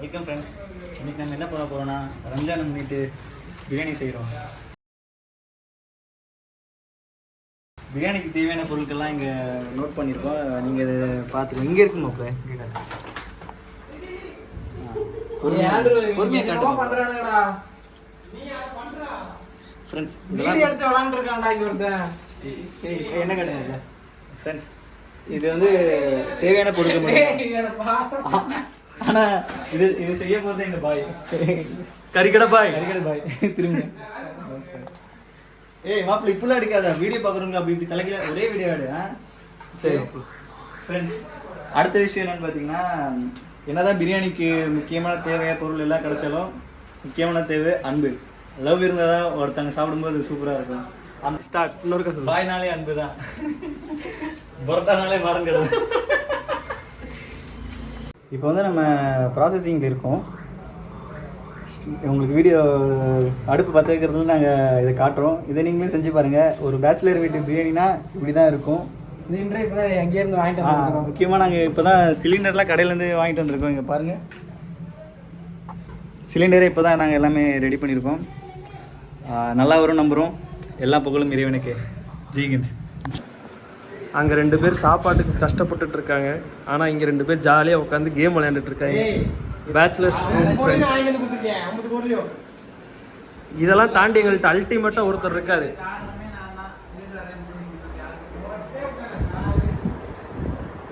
Welcome friends. இன்றைக்கி நம்ம என்ன பண்ண போகிறோன்னா ரம்ஜான் முன்னிட்டு பிரியாணி செய்கிறோம். பிரியாணிக்கு தேவையான பொருட்கள்லாம் இங்கே நோட் பண்ணியிருக்கோம். நீங்கள் இதை பார்த்துக்கோங்க. இங்கே இருக்குமா இப்போ பொறுமையாக காட்டுங்க ஃப்ரெண்ட்ஸ். என்ன காட்டுங்க ஃப்ரெண்ட்ஸ், இது வந்து தேவையான பொருட்கள். ஆனால் இது செய்ய போகிறது எங்கள் பாய் கறிக்கடை பாய் திரும்ப. ஏய் மாப்பிள்ள இப்பெல்லாம் எடுக்காத, வீடியோ பார்க்குறவங்க அப்படி இப்படி தலைக்கல ஒரே வீடியோ எடு. சரி ஃப்ரெண்ட்ஸ், அடுத்த விஷயம் என்னென்னு பார்த்தீங்கன்னா, என்னதான் பிரியாணிக்கு முக்கியமான தேவையான பொருள் எல்லாம் கிடைச்சாலும் முக்கியமான தேவை அன்பு. லவ் இருந்தால் தான் ஒருத்தங்க சாப்பிடும்போது சூப்பராக இருக்கும். அந்த ஸ்டார்ட் இன்னொரு பாய்னாலே அன்பு தான், பொரோட்டானாலே மரம் கிடையாது. இப்போ வந்து நம்ம ப்ராசஸிங் இருக்கோம். உங்களுக்கு வீடியோ அடுப்பு பற்ற வைக்கிறதுல நாங்கள் இதை காட்டுறோம். இதை நீங்களே செஞ்சு பாருங்கள். ஒரு பேச்சுலர் வீட்டு பிரியாணினா இப்படி தான் இருக்கும். சிலிண்டர் இப்போ தான் எங்கேருந்து வாங்கிட்டு வந்துருக்கோம். முக்கியமாக நாங்கள் இப்போ தான் சிலிண்டர்லாம் கடையிலேருந்து வாங்கிட்டு வந்திருக்கோம். இங்கே பாருங்கள், சிலிண்டரை இப்போ தான் நாங்கள் எல்லாமே ரெடி பண்ணியிருக்கோம். நல்லா வரும் நம்புகிறோம். எல்லா புகழும் இறைவனுக்கு. ஜெய்ஹிந்த். அங்கே 2 பேர் சாப்பாட்டுக்கு கஷ்டப்பட்டுட்டு இருக்காங்க, ஆனால் இங்கே 2 பேர் ஜாலியாக உட்காந்து கேம் விளையாண்டுட்டு இருக்காங்க. பேச்சுலர்ஸ் இதெல்லாம் தாண்டி எங்கள்கிட்ட அல்டிமேட்டாக ஒருத்தர் இருக்காரு.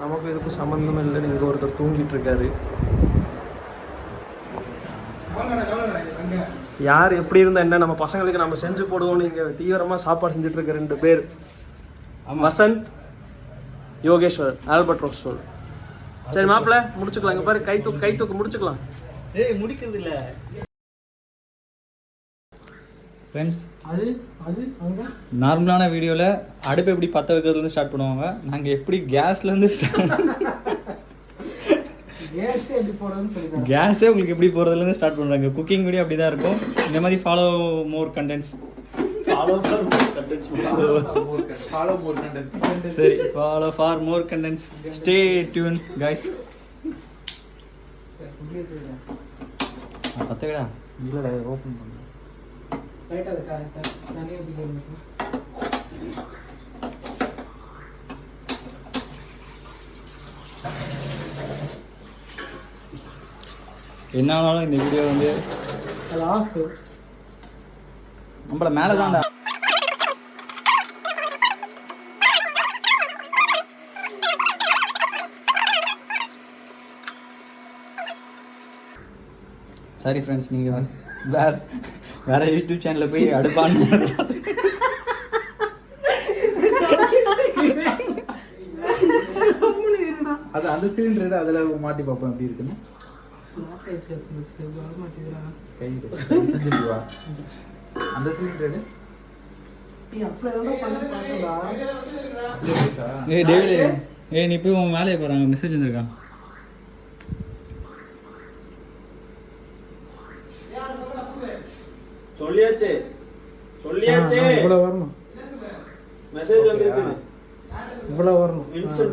நமக்கு இதுக்கும் சம்மந்தமே இல்லை. இங்கே ஒருத்தர் தூங்கிட்டு இருக்காரு. யார் எப்படி இருந்தா என்ன, நம்ம பசங்களுக்கு நம்ம செஞ்சு போடுவோம்னு இங்கே தீவிரமாக சாப்பாடு செஞ்சுட்டு இருக்க 2 பேர். வசந்த், யோகேஸ்வர், ஆல்பர்ட் ரோஸ்டோல். சரி மாப்பிள்ள முடிச்சுக்கலாம். இங்கே பாரு, கை தூக்கு முடிச்சுக்கலாம். ஏய் முடிக்கிறது இல்லை ஃப்ரெண்ட்ஸ். அது அங்கே நார்மலான வீடியோவில் அடுப்பு எப்படி பற்ற வைக்கிறதுலேருந்து ஸ்டார்ட் பண்ணுவாங்க. நாங்கள் எப்படி கேஸ்லேருந்து கேஸே உங்களுக்கு எப்படி போகிறதுலேருந்து ஸ்டார்ட் பண்ணுறாங்க. குக்கிங் வீடியோ அப்படி தான் இருக்கும். இந்த மாதிரி ஃபாலோ மோர் கண்டென்ட்ஸ். சரி, follow for more contents. Stay tune guys. பத்த விடா இல்லை ஓப்பன் பண்ண என்ன ஆனாலும் இந்த வீடியோ வந்து நம்மள மேலே தான்டா. சரி ஃப்ரெண்ட்ஸ், நீங்கள் வேற யூடியூப் சேனலில் போய் அடுப்பான்னு அது அந்த சிலிண்டர் அதில் மாட்டி பார்ப்போம் எப்படி இருக்குன்னு. அந்த சிலிண்டர் நீ போய் உன் வேலையை போகிறாங்க. மெசேஜ் வந்துருக்கான். சொல்லியாச்சு இவ்வளவு வரணும். மெசேஜ் வந்திருக்கு, இவ்வளவு வரணும்.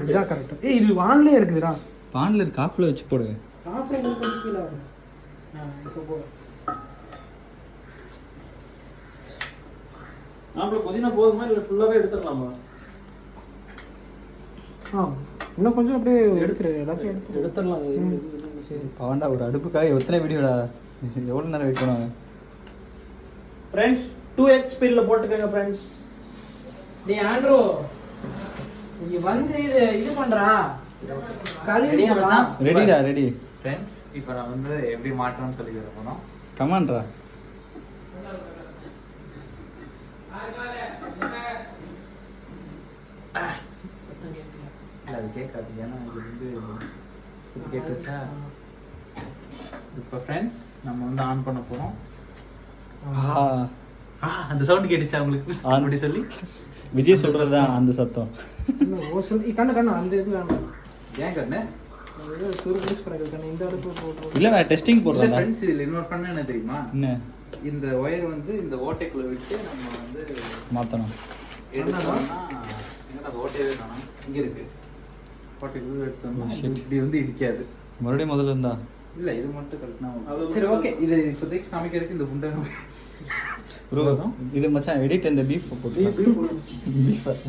இதான் கரெக்ட். ஏய் இது வான்லயே இருக்குதுடா. வான்ல இருக்கு. காஃப்ல வச்சு போடு. காஃப்ல கொஞ்சம் கீழ வரும். இப்போ போ. நாம புதினா போதுமா இல்ல ஃபுல்லாவே எடுத்துறலாமா? இன்னும் கொஞ்சம் அப்படியே எடுத்துரு. எல்லாத்தையும் எடுத்துறலாம். அவன்டா ஒரு அடுப்புக்காக எத்தனை வீடியோடா, எவ்வளவு நேரம் வெயிட் பண்ணுவாங்க ஃப்ரெண்ட்ஸ். 2x ஸ்பீட்ல போட்டுக்கங்க ஃப்ரெண்ட்ஸ். டேய் ஆண்ட்ரோ, இங்க வந்து இது பண்றா. ரெடியா மச்சான்? ரெடிடா ரெடி ஃப்ரெண்ட்ஸ். இப்போ நான் வந்து எப்படி மாட்டணும்னு சொல்லி தர போறோம். கமான்ட்ரா. அது கேட்காது, ஏன்னா இது வந்து இது கேட்டுச்சா. இப்போ ஃப்ரெண்ட்ஸ் நம்ம வந்து ஆன் பண்ண போறோம். அந்த சவுண்ட் கேட்டுச்சா உங்களுக்கு? அப்படி சொல்லி விஜய் சொல்றது தான் அந்த சத்தம். கண்ணு அந்த இது வேணும். ஏன் கண்ணு இந்த அடுப்பு போட்டு இல்ல நான் டெஸ்டிங் போடுறேன் ஃப்ரெண்ட்ஸ். இதுல இன்னொரு பண்ண என்ன தெரியுமா? என்ன? இந்த ஒயர் வந்து இந்த ஓட்டைக்குள்ள விட்டு நம்ம வந்து மாத்தணும். எடுத்தோம்னா எங்கடா ஓட்டையே காணோம். இங்க இருக்கு. ஓட்டைக்குள்ள எடுத்தோம்னா இப்படி வந்து இடிக்காது. மறுபடியும் முதல்ல இருந்தா இல்ல இது மட்டும் கலட்டினா சரி ஓகே. இது இப்போதைக்கு சமைக்கிறதுக்கு இந்த குண்டை ப்ரோ இது மச்சான் எடிட் இந்த பீஃப் போட்டு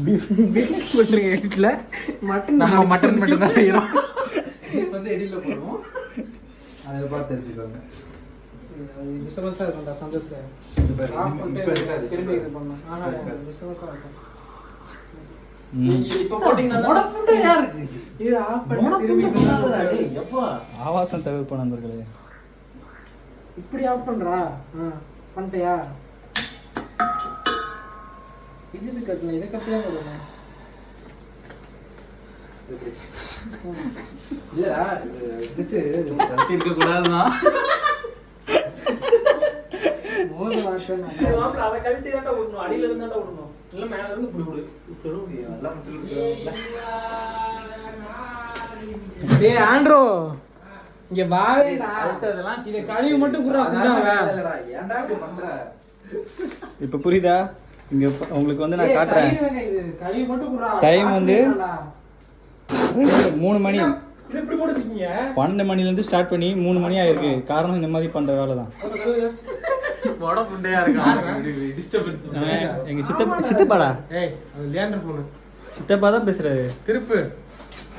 பீஃப் போட்டுருங்க எடிட்டில். மட்டன் நம்ம மட்டன் மட்டும் தான் செய்கிறோம். இப்போ வந்து எடிட்டில் போடுவோம், அதில் பார்த்து தெரிஞ்சுக்கோங்க. டிஸ்டர்பன்ஸாக இருக்கும்டா சந்தோஷ். இப்போ இருக்காது. திரும்பி இது பண்ணலாம். டிஸ்டர்பன்ஸாக இருக்கும். இது ஆஃப் பண்ணி திரும்பி ஆவாசம் தவிர்ப்பு நண்பர்களே. இப்படி ஆஃப் பண்றா. பண்ணிட்டியா? இது கட்டல, இதை கட்டியா கொடுக்கணும். இல்லடா இது கட்டி இருக்க கூடாதுதான். அதை கழட்டி தான் விடணும், அடியில இருந்து தான் விடணும், இல்ல மேல இருந்து இப்படி விடு. டேய் ஆண்ட்ரோ இங்க வாவேடா. இத கழுவி மட்டும் குறா குண்டாவே. ஏன்டா இப்படி பண்ற? இப்போ புரியுதா? இங்க உங்களுக்கு வந்து நான் காட்டுறேன். இது கழுவி மட்டும் குறா. டைம் வந்து 3 மணி. இது எப்படி போடுறீங்க? 12 மணிலேருந்து ஸ்டார்ட் பண்ணி 3 மணி ஆயிருக்கு. காரணம் இந்த மாதிரி பண்ற வேலை தான். போட புண்டையா இருக்கான். டிஸ்டர்பன்ஸ். எங்க சித்தப்பாடா. ஏய் அது லியாண்டர் போன். சித்தப்பா தான் பேசுறாரு.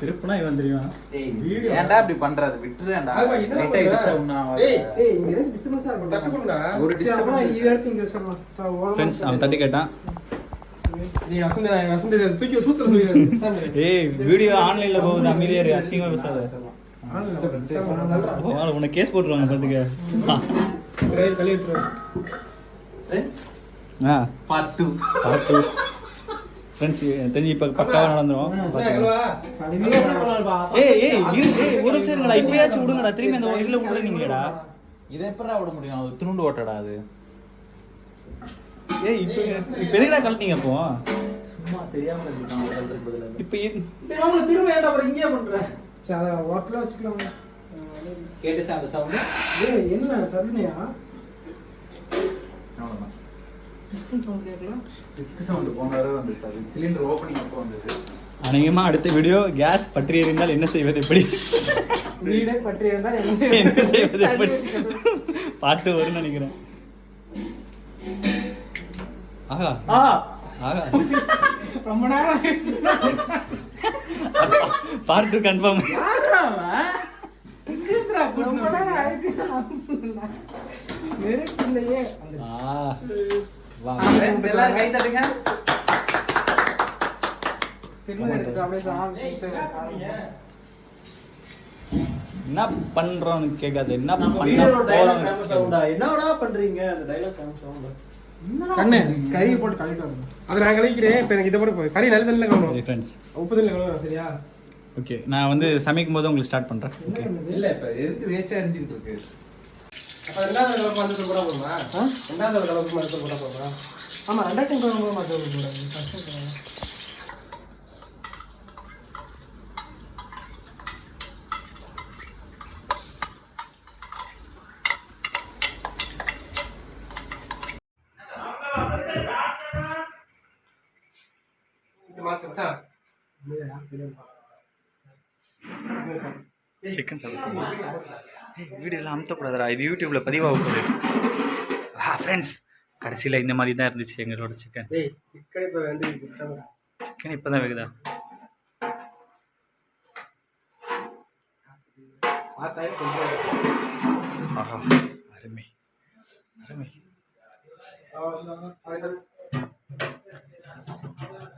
திருப்புனா இவன் தெரியும். ஏய் ஏன்டா இப்படி பண்றது? விட்டுறேன்டா. ரைட்டா இது சவுனா. ஏய் இங்க டிஸ்டர்பன்ஸா இருக்கு. தட்டு போடுடா. ஒரு டிஸ்டர்பன்ஸ் இந்த இடத்துல இங்க வச்சறலாம். ஃப்ரெண்ட்ஸ் அவன் தட்டி கேட்டான். நீ வசந்த தூக்கி சூத்திர சொல்லி. ஏய் வீடியோ ஆன்லைன்ல போகுது, அமைதியா இரு, அசிங்கமா பேசாத. உனக்கு கேஸ் போட்டுருவாங்க பாத்துக்க. பார்ட் 2 ஃப்ரெண்ட்ஸ் தெரிஞ்சு இப்ப பக்காவா நடந்துரும். ஏய் ஒரு நிமிஷம் இருங்கடா, இப்பயாச்சும் விடுங்கடா. திரும்பி அந்த இதுல விடுறீங்களேடா. இதை எப்படா விட முடியும்? அது துணுண்டு ஓட்டடா அது. ஏய் இப்ப எதுக்குடா கழட்டிங்க அப்போ? சும்மா தெரியாம இருக்கான் கழட்டறது பதிலா. இப்ப அவங்கள திரும்ப ஏன்டா அப்புறம் இங்கே பண்ற? சரி ஹோட்டல்ல வச்சுக்கலாம். கேட்டுச்சா அந்த சவுண்ட்? ஏய் என்ன தரணியா? அவ்வளவுதான். டிஸ்கன் சவுண்ட் கேட்கல. டிஸ்க் சவுண்ட் போனவரை வந்துச்சு. அது சிலிண்டர் ஓப்பனிங் அப்போ வந்தது. அநேகமா அடுத்த வீடியோ கேஸ் பற்றி எறிந்தால் என்ன செய்வது எப்படி, வீடே பற்றி இருந்தால் என்ன செய்வது எப்படி பாட்டு வரும்னு நினைக்கிறேன். ஆஹா ஆஹா ரொம்ப நேரம் ஆயிடுச்சு. Part 2 confirm. ரொம்ப நேரம் ஆயிடுச்சு. நெருப்பில்லையே. வா எல்லாரும் கை தட்டுங்க. என்ன பண்றோம்னு கேட்காது, என்ன பண்ண என்னடா பண்றீங்க? அந்த டைலாக் சவுண்ட் கண்ணு கறி போட்டு கழிட்டு வரணும். அதை நான் கழிக்கிறேன். இப்போ எனக்கு இதை போட்டு கறி நல்ல நல்ல கவனம் ஃப்ரெண்ட்ஸ். உப்பு தண்ணி கவனம் சரியா? ஓகே நான் வந்து சமைக்கும் போது உங்களுக்கு ஸ்டார்ட் பண்றேன். ஓகே இல்ல இப்போ எதுக்கு வேஸ்டா எரிஞ்சிட்டு இருக்கு? அப்போ ரெண்டாவது கலப்பு வந்து போட போகுமா? ரெண்டாவது கலப்பு மட்டும் போட போகுமா? ஆமாம் ரெண்டாயிரத்தி போகும்போது மட்டும் போடாது. சிக்கன் சாப்பிடுங்க. வீடியோலாம் அமுத்தக்கூடாதுடா, இது யூடியூப்ல பதிவாக போகுது. ஃப்ரெண்ட்ஸ் கடைசியில் இந்த மாதிரி தான் இருந்துச்சு எங்களோட சிக்கன். சிக்கன் இப்போ தான் வேகுதா? ஆஹா அருமை அருமை.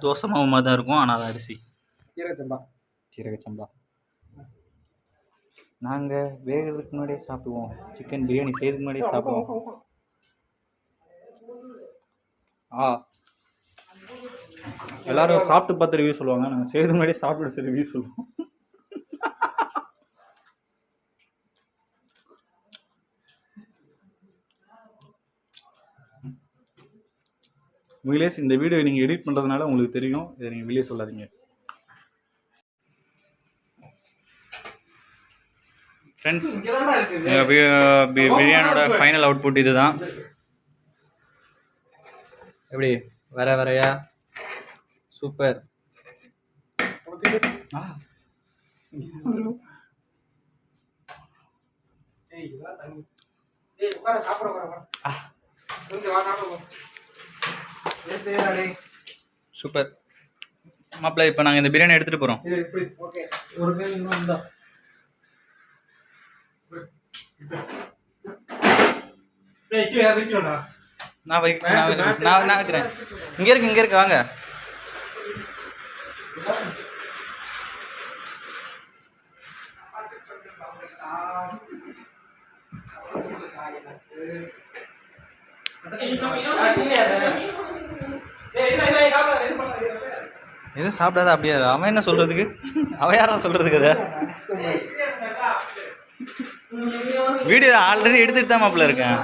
தோசை மாவு மாதிரி தான் இருக்கும், ஆனால் அது அரிசி சீரக சம்பா. நாங்கள் வேகிறதுக்கு முன்னாடியே சாப்பிடுவோம். சிக்கன் பிரியாணி செய்யறதுக்கு முன்னாடியே சாப்பிடுவோம். எல்லாரும் சாப்பிட்டு பார்த்து ரிவ்யூ சொல்லுவாங்க, நாங்கள் செய்யறதுக்கு முன்னாடியே சாப்பிட்டு சரி ரிவ்யூ சொல்லுவோம். விலேஸ் இந்த வீடியோ நீங்கள் எடிட் பண்ணுறதுனால உங்களுக்கு தெரியும், இதை நீங்கள் வெளியே சொல்லாதீங்க. ஃப்ரெண்ட்ஸ் பிரியாணியோட ஃபைனல் அவுட்புட் இது தான். எப்படி வர வரையா? சூப்பர். ஏய் உட்கார சாப்பிட வர கொஞ்சம் வா சாப்பிட ஏய் சூப்பர் மாப்பிள்ள. இப்போ நாங்கள் இந்த பிரியாணி எடுத்துகிட்டு போகிறோம். இது இப்படி ஓகே ஒரு பேர் இன்னும் இருந்தா டேய் இங்க யார் வைக்கறடா நான் வைக்கிறேன். இங்கே இருக்கு வாங்க. எதுவும் சாப்பிடாத அப்படியே அவன் என்ன சொல்றதுக்கு? அவன் யாரா சொல்றதுக்கு? அதை வீடியோ ஆல்ரெடி எடுத்துட்டு தான் மாப்பிள்ள இருக்கேன்.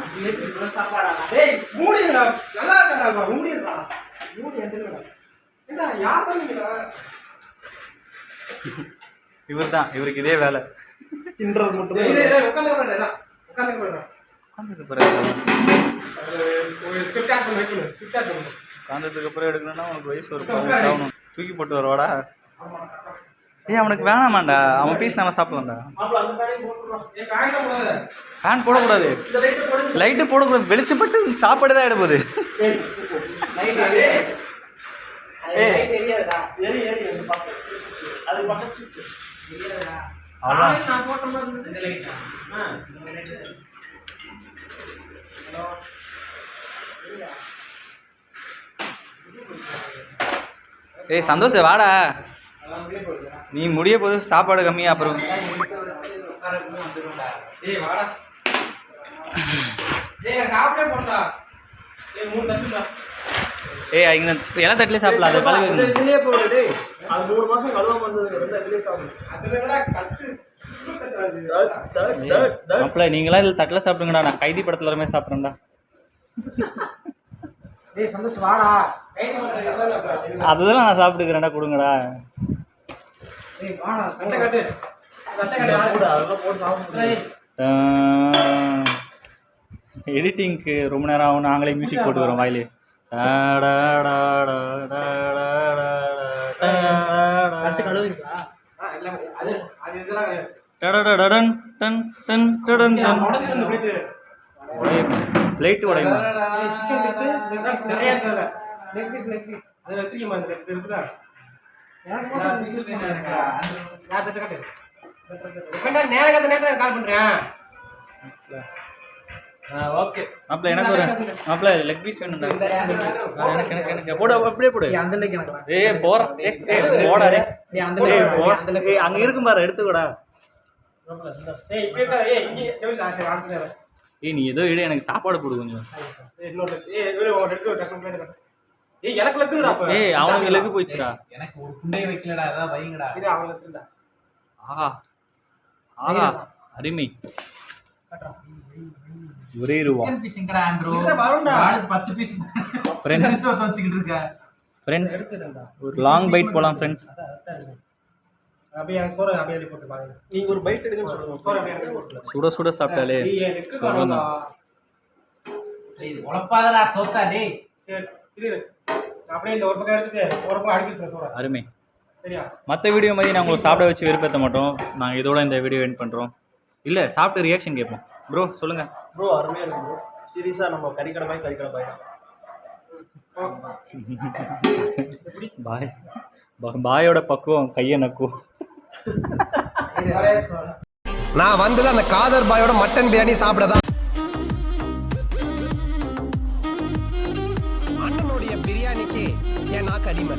இவர் தான், இவருக்கு இதே வேலை. உட்காந்ததுக்கு அப்புறம் எடுக்கணும்னா உனக்கு வயசு ஒரு 18 ஆகணும். தூக்கி போட்டு வருவாடா. ஏய் அவனுக்கு வேணாமாண்டா, அவன் பீஸ் நம்ம சாப்பிடலாம்டா. ஃபேன் போடக்கூடாது, லைட்டு போடக்கூடாது, வெளிச்சப்பட்டு சாப்பாடு தான் எடுப்போது. ஏய் சந்தோஷ் வாடா, நீ முடிய போது சாப்பாடு கம்மியா அப்புறம். ஏய் இங்க எல்லா தட்டிலே சாப்பிடலாம், அது கழுவி மாப்பிள்ள. நீங்களா இதில் தட்டில் சாப்பிடுங்கடா, நான் கைதி படத்துல எல்லாமே சாப்பிட்றேன்டா. அதுதான் நான் சாப்பிட்டுக்கிறேன்டா, கொடுங்கடா. எடிட்டிங்க்கு ரொம்ப நேரம் ஆகும், நாங்களே மியூசிக் போட்டுக்கிறோம் வாயிலே. பிளேட் உடையுமா? ஓகே மாப்பிள்ள, எனக்கு ஒரு மாப்பிள்ள லெக் பீஸ் வேணும்டா. எனக்கு எனக்கு எனக்கு போடு, அப்படியே போடு. ஏய் போற, போடா டே, அங்க இருக்கும் பாரு, எடுத்துக்கூடா. ஏய் நீ ஏதோ இடு, எனக்கு சாப்பாடு போடு கொஞ்சம். ஏய் அவனுக்கு லெக் போயிடுச்சுடா. எனக்கு ஒரு குண்டை வைக்கலடா, அதான் வைங்கடா. இது அவங்களுக்கு ஆஹா ஆஹா அருமை. ஒரே ரூபா பீஸ்ங்கடா ஆண்ட்ரூ, 10 பீஸ் ஃப்ரெண்ட்ஸ் வச்சிக்கிட்டு இருக்க. ஃப்ரெண்ட்ஸ் ஒரு லாங் பைட் போலாம் ஃப்ரெண்ட்ஸ். அப்படியே எனக்கு சோறு அப்படியே போட்டு பாருங்க. நீங்க ஒரு பைட் எடுங்க சொல்லுங்க. சோறு அப்படியே போட்டு சுட சுட சாப்பிட்டாலே உழப்பாதடா சோத்தா டேய். சரி இரு, அப்படியே இந்த ஒரு பக்கம் எடுத்துட்டு ஒரு பக்கம் அடிக்கிட்டு சோறு. அருமை. சரியா? மற்ற வீடியோ மாதிரி நான் உங்களை சாப்பிட வச்சு விருப்பத்த மாட்டோம். நாங்கள் இதோட இந்த வீடியோ எண்ட் பண்ணுறோம். இல்லை சாப்பிட்டு ரியாக்ஷன் கேட்போம். ப்ரோ சொல்லுங்கள் ப்ரோ. அருமையாக இருக்கும் ப்ரோ. சீரியஸாக நம்ம கறிக்கடை பாய் பாய் பாயோட பக்குவம் கையை நக்கும். நான் வந்தது அந்த காதர் பாயோட மட்டன் பிரியாணி சாப்பிடதான். அண்ணனுடைய பிரியாணிக்கு என் நாக்கு அடிமை.